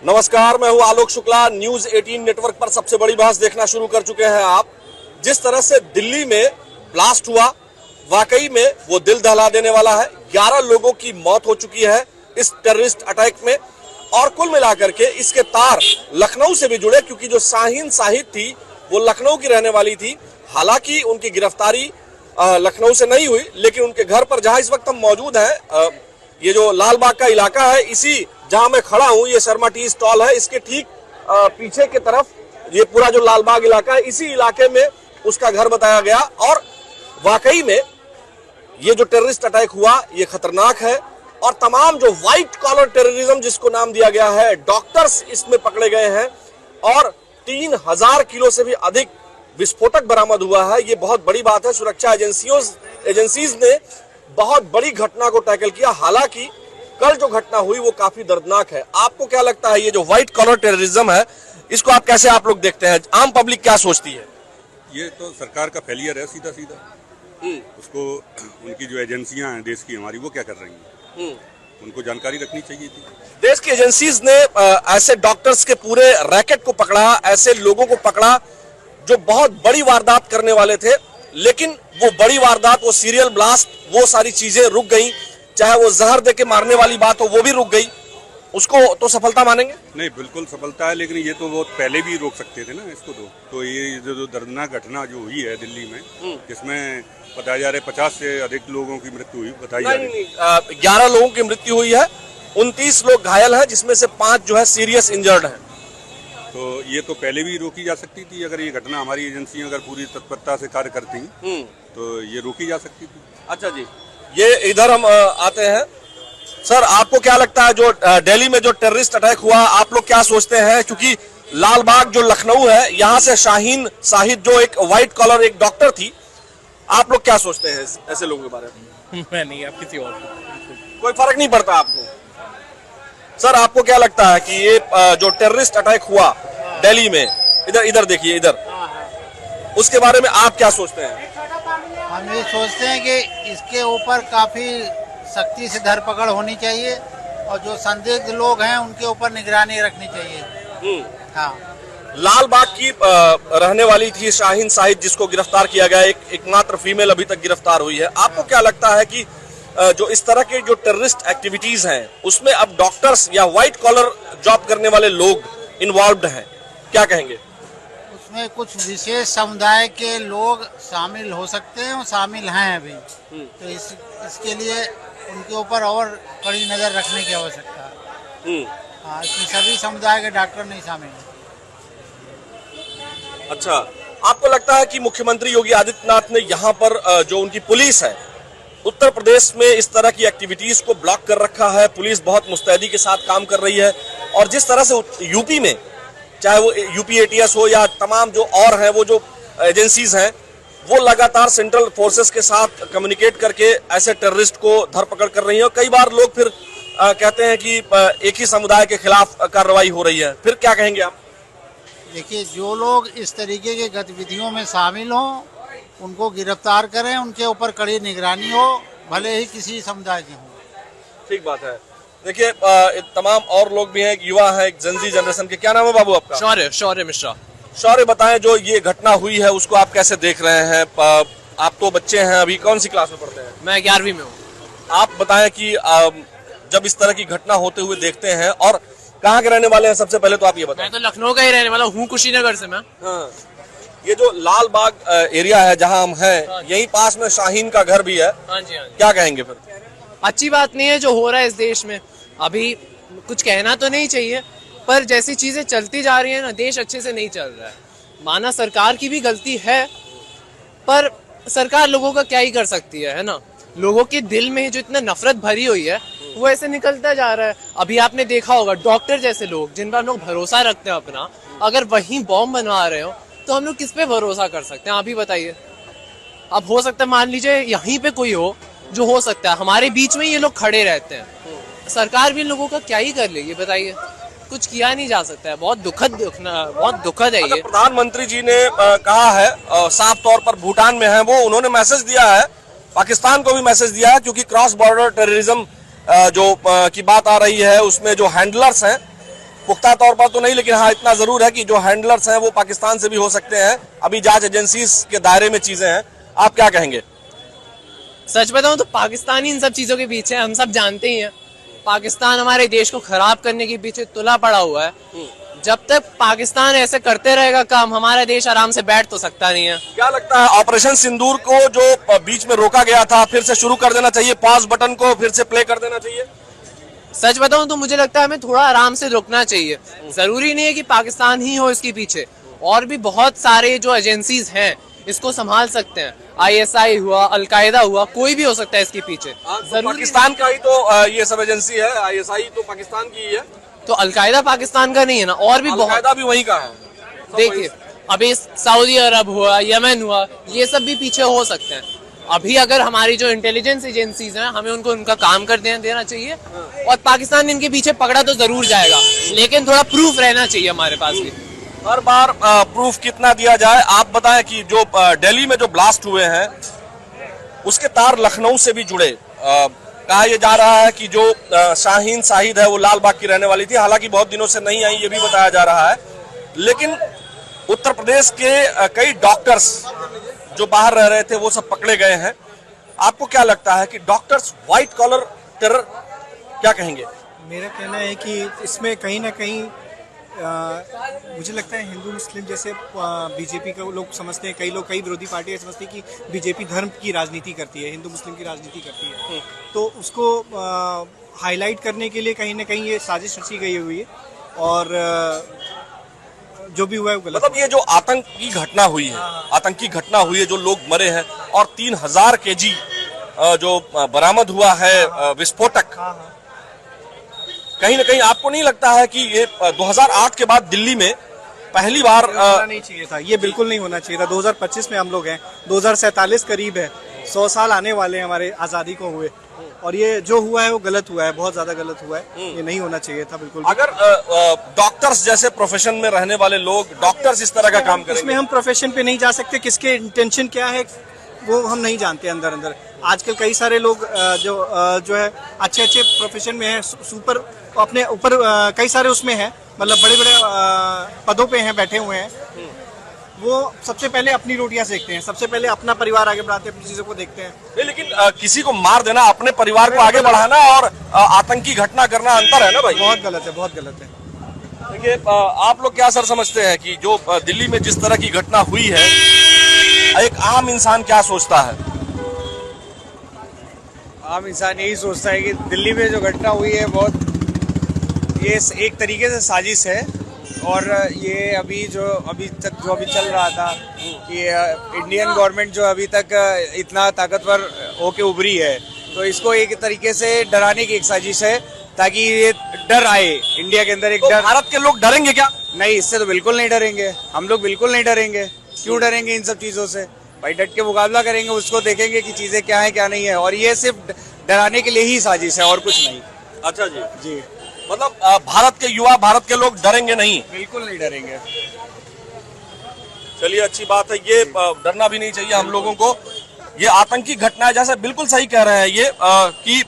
नमस्कार, मैं हूं आलोक शुक्ला। न्यूज 18 नेटवर्क पर सबसे बड़ी बहस देखना शुरू कर चुके हैं आप। जिस तरह से दिल्ली में ब्लास्ट हुआ, वाकई में वो दिल दहला देने वाला है। 11 लोगों की मौत हो चुकी है इस टेररिस्ट अटैक में, और कुल मिलाकर के इसके तार लखनऊ से भी जुड़े, क्योंकि जो शाहीन शाहिद थी वो लखनऊ की रहने वाली थी। हालांकि उनकी गिरफ्तारी लखनऊ से नहीं हुई, लेकिन उनके घर पर जहां इस वक्त हम मौजूद हैं, ये जो लालबाग का इलाका है, इसी जहां मैं खड़ा हूं, ये शर्मा टी स्टॉल है, इसके ठीक पीछे की तरफ ये पूरा जो लालबाग इलाका है, इसी इलाके में उसका घर बताया गया। और वाकई में ये जो टेररिस्ट अटैक हुआ ये खतरनाक है, और तमाम जो व्हाइट कॉलर टेररिज्म जिसको नाम दिया गया है, डॉक्टर्स इसमें पकड़े गए हैं, और 3000 किलो से भी अधिक विस्फोटक बरामद हुआ है। ये बहुत बड़ी बात है। सुरक्षा एजेंसीज ने बहुत बड़ी घटना को टैकल किया। हालांकि कल जो घटना हुई वो काफी दर्दनाक है। आपको क्या लगता है, ये जो व्हाइट कॉलर टेररिज्म है, इसको आप कैसे आप लोग देखते हैं? आम पब्लिक क्या सोचती है? ये तो सरकार का फेलियर है, सीधा सीधा। उसको उनकी जो एजेंसियां हैं देश की हमारी, वो क्या कर रही हैं? उनको जानकारी रखनी चाहिए थी। देश की एजेंसीज ने ऐसे डॉक्टर्स के पूरे रैकेट को पकड़ा, ऐसे लोगों को पकड़ा जो बहुत बड़ी वारदात करने वाले थे, लेकिन वो बड़ी वारदात, वो सीरियल ब्लास्ट, वो सारी चीजें रुक गई। चाहे वो जहर दे के मारने वाली बात हो, वो भी रुक गई। उसको तो सफलता मानेंगे? नहीं, बिल्कुल सफलता है, लेकिन ये तो बहुत पहले भी रोक सकते थे ना इसको। तो ये जो दर्दनाक घटना जो हुई है दिल्ली में, जिसमें बताया जा रहा है 50 से अधिक लोगों की मृत्यु हुई, बताई जा रही है। 11 लोगों की मृत्यु हुई है, 29 लोग घायल हैं, जिसमें से 5 जो है सीरियस इंजर्ड हैं। तो ये तो पहले भी रोकी जा सकती थी। अगर ये घटना हमारी एजेंसियां अगर पूरी तत्परता से कार्य करती तो ये रोकी जा सकती थी। अच्छा जी, ये इधर हम आते हैं। सर, आपको क्या लगता है, जो दिल्ली में जो टेररिस्ट अटैक हुआ, आप लोग क्या सोचते हैं? क्योंकि लालबाग जो लखनऊ है, यहाँ से शाहीन शाहिद जो एक व्हाइट कॉलर एक डॉक्टर थी, आप लोग क्या सोचते हैं ऐसे लोगों के बारे में? मैं नहीं, आप किसी और कोई फर्क नहीं पड़ता आपको? सर, आपको क्या लगता है कि ये जो टेररिस्ट अटैक हुआ दिल्ली में, इधर देखिए, इधर, उसके बारे में आप क्या सोचते हैं? हम ये सोचते हैं कि इसके ऊपर काफी सख्ती से धरपकड़ होनी चाहिए, और जो संदिग्ध लोग हैं उनके ऊपर निगरानी रखनी चाहिए। हाँ, लालबाग की रहने वाली थी शाहीन शाहिद, जिसको गिरफ्तार किया गया, एकमात्र फीमेल अभी तक गिरफ्तार हुई है। आपको क्या लगता है कि जो इस तरह के जो टेररिस्ट एक्टिविटीज हैं, उसमें अब डॉक्टर्स या व्हाइट कॉलर जॉब करने वाले लोग इन्वॉल्व्ड हैं, क्या कहेंगे? उसमें कुछ विशेष समुदाय के लोग शामिल हो सकते हैं, और शामिल हैं अभी। तो इसके लिए उनके ऊपर और कड़ी नजर रखने की आवश्यकता है। हाँ, इसमें सभी समुदाय के डॉक्टर नहीं शामिल हैं। अच्छा, आपको लगता है कि मुख्यमंत्री योगी आदित्यनाथ ने यहाँ पर जो उनकी पुलिस है, उत्तर प्रदेश में इस तरह की एक्टिविटीज को ब्लॉक कर रखा है? पुलिस बहुत मुस्तैदी के साथ काम कर रही है, और जिस तरह से यूपी में, चाहे वो यूपी एटीएस हो या तमाम जो और हैं, वो जो एजेंसीज हैं, वो लगातार सेंट्रल फोर्सेस के साथ कम्युनिकेट करके ऐसे टेररिस्ट को धरपकड़ कर रही है। और कई बार लोग फिर कहते हैं कि एक ही समुदाय के खिलाफ कार्रवाई हो रही है। फिर क्या कहेंगे आप? देखिए, जो लोग इस तरीके की गतिविधियों में शामिल हों, उनको गिरफ्तार करें, उनके ऊपर कड़ी निगरानी हो, भले ही किसी समुदाय के हों। ठीक बात है। देखिए, तमाम और लोग भी हैं, एक युवा है, एक जेनजी जनरेशन के। क्या नाम है बाबू आपका? शौर्य मिश्रा। शौर्य, बताएं, जो ये घटना हुई है उसको आप कैसे देख रहे हैं? आप तो बच्चे हैं, अभी कौन सी क्लास में पढ़ते हैं? मैं 11वीं में हूँ। आप बताएं कि जब इस तरह की घटना होते हुए देखते हैं, और कहाँ के रहने वाले हैं? सबसे पहले तो आप ये बताएं। मैं तो लखनऊ का ही रहने वाला हूँ, कुशीनगर से मैं। हाँ, ये जो लालबाग एरिया है जहाँ हम हैं, यही पास में शाहीन का घर भी है। हाँ जी, हाँ जी। क्या कहेंगे फिर? अच्छी बात नहीं है जो हो रहा है इस देश में। अभी कुछ कहना तो नहीं चाहिए, पर जैसी चीजें चलती जा रही है ना, देश अच्छे से नहीं चल रहा है। माना सरकार की भी गलती है, पर सरकार लोगों का क्या ही कर सकती है ना? लोगों के दिल में जो इतना नफरत भरी हुई है, वो ऐसे निकलता जा रहा है। अभी आपने देखा होगा, डॉक्टर जैसे लोग जिन पर हम लोग भरोसा रखते हैं अपना, अगर वहीं बॉम्ब बनवा रहे हो, तो हम लोग किस पे भरोसा कर सकते हैं? आप ही बताइए। अब हो सकता है, मान लीजिए यहीं पे कोई हो, जो हो सकता है हमारे बीच में ये लोग खड़े रहते हैं, सरकार भी इन लोगों का क्या ही कर लेगी? बताइए, कुछ किया नहीं जा सकता है। बहुत दुखद है ये। प्रधानमंत्री जी ने कहा है, साफ तौर पर भूटान में है वो, उन्होंने मैसेज दिया है, पाकिस्तान को भी मैसेज दिया है, क्योंकि क्रॉस बॉर्डर टेररिज्म जो की बात आ रही है, उसमें जो हैंडलर्स हैं पुख्ता तौर पर तो नहीं, लेकिन हाँ इतना जरूर है कि जो हैंडलर्स हैं वो पाकिस्तान से भी हो सकते हैं। अभी जांच एजेंसीज के दायरे में चीजें हैं। आप क्या कहेंगे? सच बताऊं तो पाकिस्तान ही इन सब चीजों के पीछे है, हम सब जानते ही हैं। पाकिस्तान हमारे देश को खराब करने के पीछे तुला पड़ा हुआ है। जब तक पाकिस्तान ऐसे करते रहेगा काम, हमारा देश आराम से बैठ तो सकता नहीं है। क्या लगता है ऑपरेशन सिंदूर को जो बीच में रोका गया था फिर से शुरू कर देना चाहिए, पॉज बटन को फिर से प्ले कर देना चाहिए? सच बताऊं तो मुझे लगता है हमें थोड़ा आराम से रुकना चाहिए। जरूरी नहीं है कि पाकिस्तान ही हो इसके पीछे, और भी बहुत सारे जो एजेंसीज हैं इसको संभाल सकते हैं। ISI हुआ, अलकायदा हुआ, कोई भी हो सकता है इसके पीछे। तो पाकिस्तान का ही तो ये सब एजेंसी है, ISI तो पाकिस्तान की ही है। तो अलकायदा पाकिस्तान का नहीं है ना, और भी बहुत। अलकायदा भी वहीं का है। देखिए अभी सऊदी अरब हुआ, यमन हुआ, ये सब भी पीछे हो सकते हैं। अभी अगर हमारी जो इंटेलिजेंस एजेंसीज हैं, हमें उनको उनका काम कर देना चाहिए। और पाकिस्तान इनके पीछे पकड़ा तो जरूर जाएगा, लेकिन थोड़ा प्रूफ रहना चाहिए हमारे पास भी। हर बार प्रूफ कितना दिया जाए? आप बताएं कि जो दिल्ली में जो ब्लास्ट हुए हैं उसके तार लखनऊ से भी जुड़े। कहा यह जा रहा है कि जो शाहीन शाहिद है वो लाल बाग की रहने वाली थी, हालांकि बहुत दिनों से नहीं आई, ये भी बताया जा रहा है। लेकिन उत्तर प्रदेश के कई डॉक्टर्स जो बाहर रह रहे थे वो सब पकड़े गए हैं। आपको क्या लगता है कि डॉक्टर्स व्हाइट कॉलर टेरर, क्या कहेंगे? मेरा कहना है कि इसमें कहीं ना कहीं मुझे लगता है हिंदू मुस्लिम जैसे बीजेपी का लोग समझते हैं, कई विरोधी पार्टियां समझती हैं कि बीजेपी धर्म की राजनीति करती है, हिंदू मुस्लिम की राजनीति करती है। तो उसको हाईलाइट करने के लिए कहीं ना कहीं ये साजिश रची गई हुई है, और जो भी हुआ है वो गलत। मतलब ये जो आतंकी घटना हुई है, जो लोग मरे हैं, और 3000 kg जो बरामद हुआ है विस्फोटक, कहीं ना कहीं आपको नहीं लगता है कि ये 2008 के बाद दिल्ली में पहली बार होना नहीं चाहिए था? ये बिल्कुल नहीं होना चाहिए था। 2025 में हम लोग हैं, 2047 करीब है, 100 साल आने वाले हैं हमारे आज़ादी को हुए, और ये जो हुआ है वो गलत हुआ है, बहुत ज्यादा गलत हुआ है। ये नहीं होना चाहिए था बिल्कुल। अगर डॉक्टर्स जैसे प्रोफेशन में रहने वाले लोग, डॉक्टर्स इस तरह का काम करेंगे, इसमें हम प्रोफेशन पे नहीं जा सकते, किसके इंटेंशन क्या है वो हम नहीं जानते अंदर। आजकल कई सारे लोग जो है अच्छे प्रोफेशन में है, सुपर अपने ऊपर कई सारे उसमें है, मतलब बड़े बड़े पदों पे हैं, बैठे हुए हैं। वो सबसे पहले अपनी रोटियां सेकते हैं, सबसे पहले अपना परिवार आगे बढ़ाते हैं, अपनी चीजों को देखते हैं। नहीं, लेकिन किसी को मार देना, अपने परिवार को आगे बढ़ाना और आतंकी घटना करना अंतर है ना भाई? बहुत गलत है, बहुत गलत है। देखिए आप लोग क्या सर समझते हैं कि जो दिल्ली में जिस तरह की घटना हुई है, एक आम इंसान क्या सोचता है? आम इंसान यही सोचता है कि दिल्ली में जो घटना हुई है बहुत, ये एक तरीके से साजिश है। और ये अभी तक चल रहा था कि इंडियन गवर्नमेंट जो अभी तक इतना ताकतवर होके उभरी है, तो इसको एक तरीके से डराने की एक साजिश है, ताकि ये डर आए इंडिया के अंदर, एक तो डर। भारत के लोग डरेंगे क्या? नहीं, इससे तो बिल्कुल नहीं डरेंगे, हम लोग बिल्कुल नहीं डरेंगे। क्यों डरेंगे इन सब चीज़ों से? भाई डट के मुकाबला करेंगे, उसको देखेंगे कि चीज़ें क्या है क्या नहीं है, और ये सिर्फ डराने के लिए ही साजिश है और कुछ नहीं। अच्छा जी जी, मतलब भारत के युवा, भारत के लोग डरेंगे नहीं? बिल्कुल नहीं डरेंगे। चलिए अच्छी बात है, ये डरना भी नहीं चाहिए हम लोगों को। ये आतंकी घटना है, जैसे बिल्कुल सही कह रहे हैं ये कि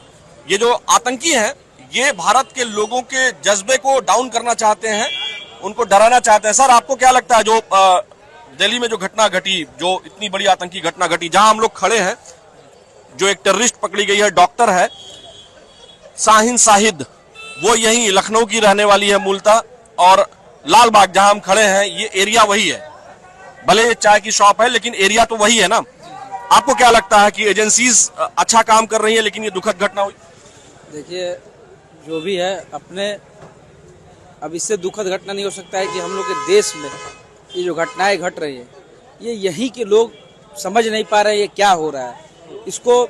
ये जो आतंकी हैं ये भारत के लोगों के जज्बे को डाउन करना चाहते हैं, उनको डराना चाहते हैं। सर आपको क्या लगता है जो दिल्ली में जो घटना घटी, जो इतनी बड़ी आतंकी घटना घटी, जहां हम लोग खड़े हैं, जो एक टेररिस्ट पकड़ी गई है, डॉक्टर है शाहीन शाहिद, वो यही लखनऊ की रहने वाली है मूलतः, और लाल बाग जहां हम खड़े हैं ये एरिया वही है, भले ये चाय की शॉप है लेकिन एरिया तो वही है ना। आपको क्या लगता है कि एजेंसीज अच्छा काम कर रही है लेकिन ये दुखद घटना हुई? देखिए जो भी है अपने, अब इससे दुखद घटना नहीं हो सकता है कि हम लोग के देश में ये जो घटनाएं घट रही है, ये यहीं के लोग समझ नहीं पा रहे हैं ये क्या हो रहा है। इसको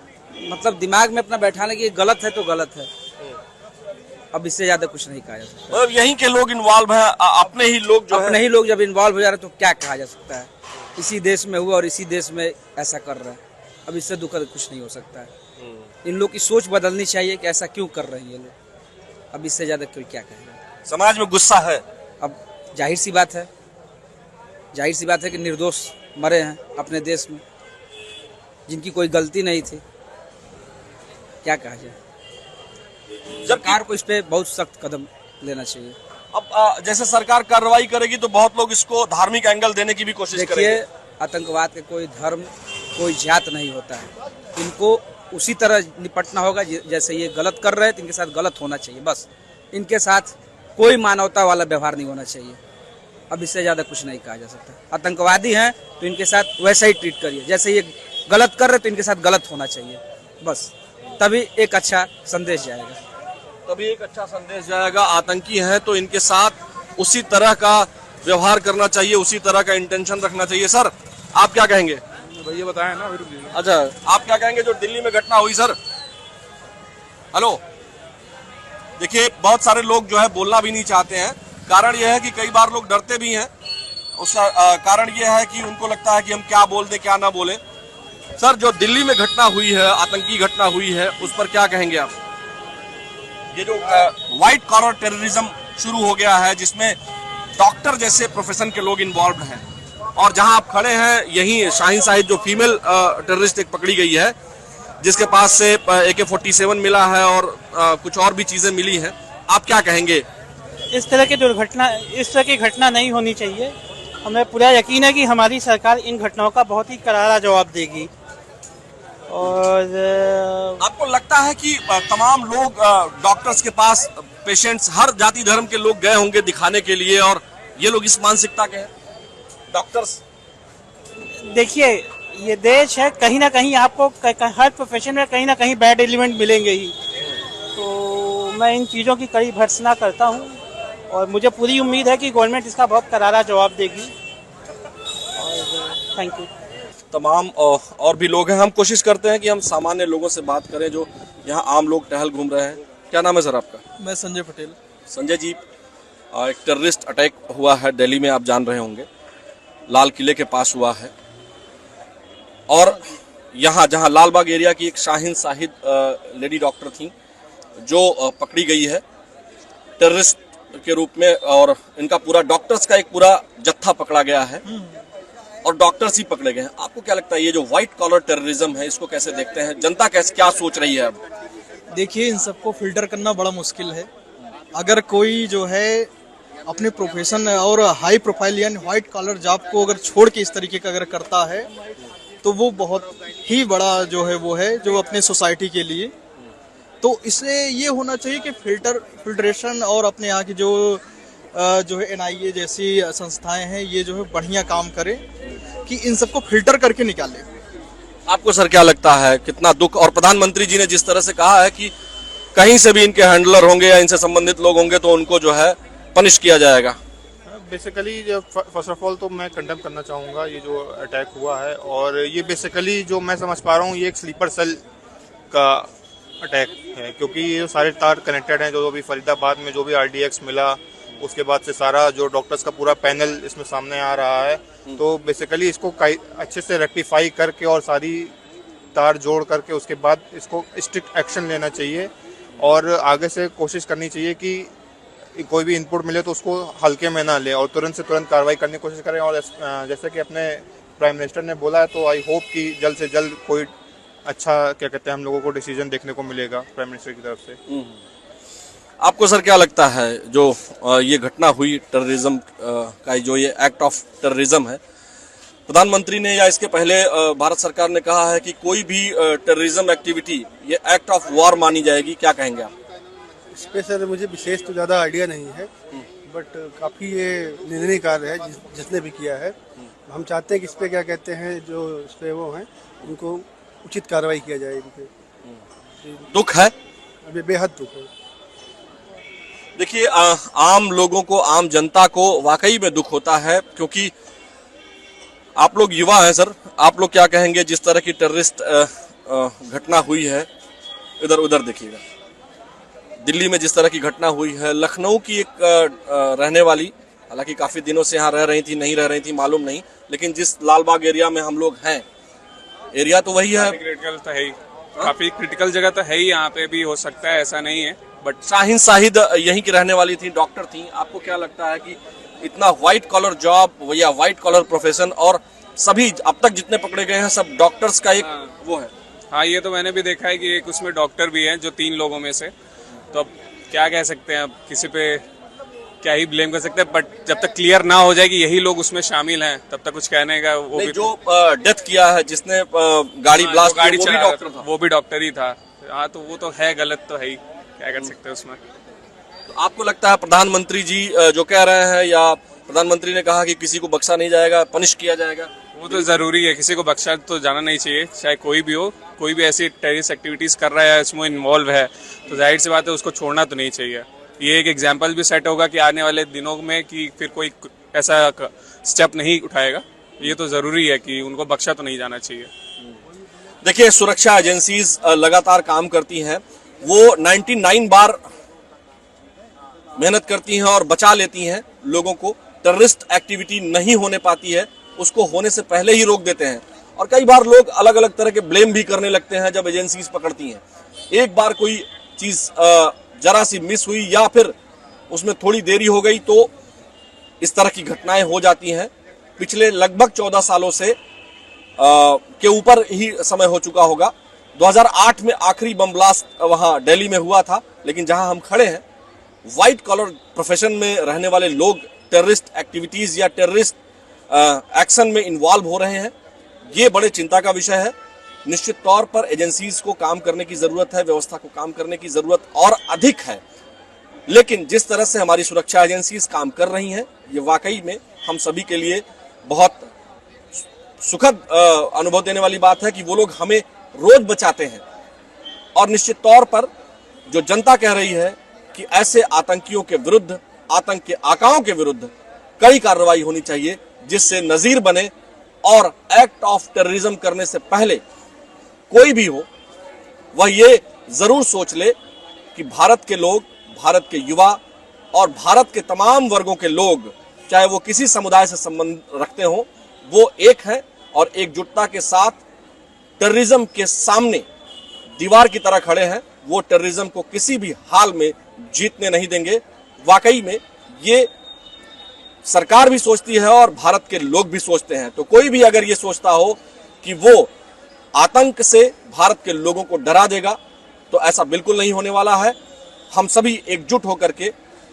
मतलब दिमाग में अपना बैठाने की, गलत है तो गलत है, अब इससे ज्यादा कुछ नहीं कहा जा सकता। मतलब यहीं के लोग इन्वॉल्व हैं, अपने ही लोग जो अपने ही लोग जब इन्वॉल्व हो जा रहे हैं तो क्या कहा जा सकता है? इसी देश में हुआ और इसी देश में ऐसा कर रहा है, अब इससे दुखद कुछ नहीं हो सकता है। इन लोग की सोच बदलनी चाहिए कि ऐसा क्यों कर रहे हैं ये लोग, अब इससे ज्यादा क्यों क्या कहेंगे? समाज में गुस्सा है। अब जाहिर सी बात है कि निर्दोष मरे हैं अपने देश में, जिनकी कोई गलती नहीं थी, क्या कहा जाए? सरकार को इस पे बहुत सख्त कदम लेना चाहिए। अब जैसे सरकार कार्रवाई करेगी तो बहुत लोग इसको धार्मिक एंगल देने की भी कोशिश देखिए, करेंगे। आतंकवाद के कोई धर्म, कोई जात नहीं होता है। इनको उसी तरह निपटना होगा जैसे ये गलत कर रहे हैं तो इनके साथ गलत होना चाहिए, बस। इनके साथ कोई मानवता वाला व्यवहार नहीं होना चाहिए। अब इससे ज़्यादा कुछ नहीं कहा जा सकता। आतंकवादी हैं तो इनके साथ वैसा ही ट्रीट करिए, जैसे ये गलत कर रहे तो इनके साथ गलत होना चाहिए, बस। तभी एक अच्छा संदेश जाएगा। तभी एक अच्छा संदेश जाएगा। आतंकी हैं तो इनके साथ उसी तरह का व्यवहार करना चाहिए, उसी तरह का इंटेंशन रखना चाहिए। सर, आप क्या कहेंगे? भैया बताया ना। अच्छा, आप क्या कहेंगे जो दिल्ली में घटना हुई? Sir, hello. देखिए, बहुत सारे लोग जो है बोलना भी नहीं चाहते हैं। कारण यह है कि कई बार लोग डरते भी हैं। उसका कारण यह है कि उनको लगता है कि हम क्या बोल दें, क्या ना बोले। सर, जो दिल्ली में घटना हुई है, आतंकी घटना हुई है, उस पर क्या कहेंगे आप? ये जो व्हाइट कॉलर टेररिज्म शुरू हो गया है, जिसमें डॉक्टर जैसे प्रोफेशन के लोग इन्वॉल्व हैं, और जहां आप खड़े हैं यहीं शाहीन साहिद जो फीमेल टेररिस्ट एक पकड़ी गई है, जिसके पास से AK-47 मिला है और कुछ और भी चीजें मिली हैं, आप क्या कहेंगे? इस तरह की घटना नहीं होनी चाहिए। हमें पूरा यकीन है कि हमारी सरकार इन घटनाओं का बहुत ही करारा जवाब देगी। और आपको लगता है कि तमाम लोग डॉक्टर्स के पास, पेशेंट्स, हर जाति धर्म के लोग गए होंगे दिखाने के लिए, और ये लोग इस मानसिकता के हैं डॉक्टर्स? देखिए, ये देश है, कहीं ना कहीं आपको हर प्रोफेशन में कहीं ना कहीं बैड एलिमेंट मिलेंगे ही। तो मैं इन चीज़ों की कड़ी भर्त्सना करता हूँ और मुझे पूरी उम्मीद है कि गवर्नमेंट इसका बहुत करारा जवाब देगी। और थैंक यू। तमाम और भी लोग हैं। हम कोशिश करते हैं कि हम सामान्य लोगों से बात करें जो यहाँ आम लोग टहल घूम रहे हैं। क्या नाम है सर आपका? मैं संजय पटेल। संजय जी, एक टेररिस्ट अटैक हुआ है दिल्ली में, आप जान रहे होंगे, लाल किले के पास हुआ है। और यहाँ जहाँ लाल बाग एरिया की एक शाहीन साहिद लेडी डॉक्टर थी जो पकड़ी गई है टेररिस्ट के रूप में, और इनका पूरा डॉक्टर्स का एक पूरा जत्था पकड़ा गया है और डॉक्टर्स ही पकड़े गए हैं। आपको क्या लगता है ये जो व्हाइट कॉलर टेररिज्म है, इसको कैसे देखते हैं? जनता कैसे, क्या सोच रही है अब? देखिए, इन सबको फिल्टर करना बड़ा मुश्किल है। अगर कोई जो है अपने प्रोफेशन और हाई प्रोफाइल यानी व्हाइट कॉलर जॉब को अगर छोड़ के इस तरीके का अगर करता है तो वो बहुत ही बड़ा जो है वो है जो अपने सोसाइटी के लिए। तो इससे ये होना चाहिए कि फिल्ट्रेशन और अपने यहाँ की जो है NIA जैसी संस्थाएं हैं, ये जो है बढ़िया काम करें कि इन सबको फिल्टर करके निकाले। आपको सर क्या लगता है, कितना दुख? और प्रधानमंत्री जी ने जिस तरह से कहा है कि कहीं से भी इनके हैंडलर होंगे या इनसे संबंधित लोग होंगे तो उनको जो है पनिश किया जाएगा। बेसिकली फर्स्ट ऑफ ऑल तो मैं कंडेम करना चाहूँगा ये जो अटैक हुआ है, और ये बेसिकली जो मैं समझ पा रहा हूँ ये एक स्लीपर सेल का अटैक है, क्योंकि ये जो सारे तार कनेक्टेड हैं। जो भी फरीदाबाद में जो भी RDX मिला, उसके बाद से सारा जो डॉक्टर्स का पूरा पैनल इसमें सामने आ रहा है। तो बेसिकली इसको अच्छे से रेक्टिफाई करके और सारी तार जोड़ करके उसके बाद इसको स्ट्रिक्ट एक्शन लेना चाहिए, और आगे से कोशिश करनी चाहिए कि कोई भी इनपुट मिले तो उसको हल्के में ना ले और तुरंत से तुरंत कार्रवाई करने की कोशिश करें। और जैसे कि अपने प्राइम मिनिस्टर ने बोला है, तो आई होप कि जल्द से जल्द कोई अच्छा, क्या कहते हैं, हम लोगों को डिसीजन देखने को मिलेगा प्राइम मिनिस्टर की तरफ से। आपको सर क्या लगता है जो ये घटना हुई टेररिज्म का, जो ये एक्ट ऑफ टेररिज्म है, प्रधानमंत्री ने या इसके पहले भारत सरकार ने कहा है कि कोई भी टेररिज्म एक्टिविटी ये एक्ट ऑफ वॉर मानी जाएगी, क्या कहेंगे आप? इस पे सर मुझे विशेष तो ज़्यादा आइडिया नहीं है, बट काफ़ी ये निंदनीय कार्य है जिसने भी किया है। हम चाहते हैं कि इस पे क्या कहते हैं, जो इस पे वो हैं उनको उचित कार्रवाई किया जाए। इनके दुख है, अभी बेहद दुख है। देखिए, आम लोगों को, आम जनता को वाकई में दुख होता है, क्योंकि आप लोग युवा हैं सर, आप लोग क्या कहेंगे जिस तरह की टेररिस्ट घटना हुई है? इधर उधर देखिएगा, दिल्ली में जिस तरह की घटना हुई है, लखनऊ की एक रहने वाली, हालांकि काफी दिनों से यहाँ रह रही थी, नहीं रह रही थी मालूम नहीं, लेकिन जिस लालबाग एरिया में हम लोग हैं, एरिया तो वही है, क्रिटिकल तो है ही, काफी क्रिटिकल जगह तो है ही, यहाँ पे भी हो सकता है, ऐसा नहीं है। बट शाहीन साहिद यहीं की रहने वाली थी, डॉक्टर थी। आपको क्या लगता है कि इतना व्हाइट कॉलर जॉब या व्हाइट कॉलर प्रोफेशन, और सभी अब तक जितने पकड़े गए हैं सब डॉक्टर्स का एक वो है? हाँ, ये तो मैंने भी देखा है कि एक उसमें डॉक्टर भी है जो 3 लोगों में से। तो अब क्या कह सकते हैं, अब किसी पे क्या ही ब्लेम कर सकते हैं, बट जब तक क्लियर ना हो जाए कि यही लोग उसमें शामिल हैं तब तक कुछ कहने का वो नहीं, भी जो डेथ किया है, जिसने गाड़ी हाँ, ब्लास्ट जो गाड़ी की, वो भी चला डॉक्टर रहा था। वो भी डॉक्टर ही था। हाँ तो वो तो है, गलत तो है ही, क्या कर सकते हैं उसमें। तो आपको लगता है प्रधानमंत्री जी जो कह रहे हैं, या प्रधानमंत्री ने कहा कि किसी को बख्शा नहीं जाएगा, पनिश किया जाएगा, वो तो जरूरी है, किसी को बख्शा तो जाना नहीं चाहिए, चाहे कोई भी हो, कोई भी ऐसी टेररिस्ट एक्टिविटीज कर रहा है, इसमें इन्वॉल्व है, तो जाहिर सी बात है उसको छोड़ना तो नहीं चाहिए। ये एक एग्जाम्पल भी सेट होगा कि आने वाले दिनों में कि फिर कोई ऐसा स्टेप नहीं उठाएगा। ये तो जरूरी है कि उनको बख्शा तो नहीं जाना चाहिए। देखिए, सुरक्षा एजेंसीज लगातार काम करती हैं, वो 99 बार मेहनत करती हैं और बचा लेती हैं लोगों को। टेररिस्ट एक्टिविटी नहीं होने पाती है, उसको होने से पहले ही रोक देते हैं। और कई बार लोग अलग अलग तरह के ब्लेम भी करने लगते हैं जब एजेंसीज पकड़ती हैं। एक बार कोई चीज जरा सी मिस हुई या फिर उसमें थोड़ी देरी हो गई तो इस तरह की घटनाएं हो जाती हैं। पिछले लगभग 14 सालों से के ऊपर ही समय हो चुका होगा। 2008 में आखिरी बम ब्लास्ट वहां दिल्ली में हुआ था, लेकिन जहां हम खड़े हैं, व्हाइट कॉलर प्रोफेशन में रहने वाले लोग टेररिस्ट एक्टिविटीज या टेररिस्ट एक्शन में इन्वॉल्व हो रहे हैं। ये बड़े चिंता का विषय है। निश्चित तौर पर एजेंसीज को काम करने की जरूरत है, व्यवस्था को काम करने की जरूरत और अधिक है। लेकिन जिस तरह से हमारी सुरक्षा एजेंसीज काम कर रही हैं, ये वाकई में हम सभी के लिए बहुत सुखद अनुभव देने वाली बात है कि वो लोग हमें रोज बचाते हैं। और निश्चित तौर पर जो जनता कह रही है कि ऐसे आतंकियों के विरुद्ध, आतंक के आकाओं के विरुद्ध कड़ी कार्रवाई होनी चाहिए, जिससे नजीर बने और एक्ट ऑफ टेररिज्म करने से पहले कोई भी हो वह ये जरूर सोच ले कि भारत के लोग, भारत के युवा और भारत के तमाम वर्गों के लोग, चाहे वो किसी समुदाय से संबंध रखते हो, वो एक हैं और एकजुटता के साथ टेररिज्म के सामने दीवार की तरह खड़े हैं। वो टेररिज्म को किसी भी हाल में जीतने नहीं देंगे। वाकई में ये सरकार भी सोचती है और भारत के लोग भी सोचते हैं। तो कोई भी अगर ये सोचता हो कि वो आतंक से भारत के लोगों को डरा देगा, तो ऐसा बिल्कुल नहीं होने वाला है। हम सभी एकजुट होकर के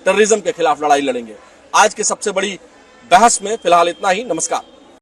टेररिज्म के खिलाफ लड़ाई लड़ेंगे। आज की सबसे बड़ी बहस में फिलहाल इतना ही। नमस्कार।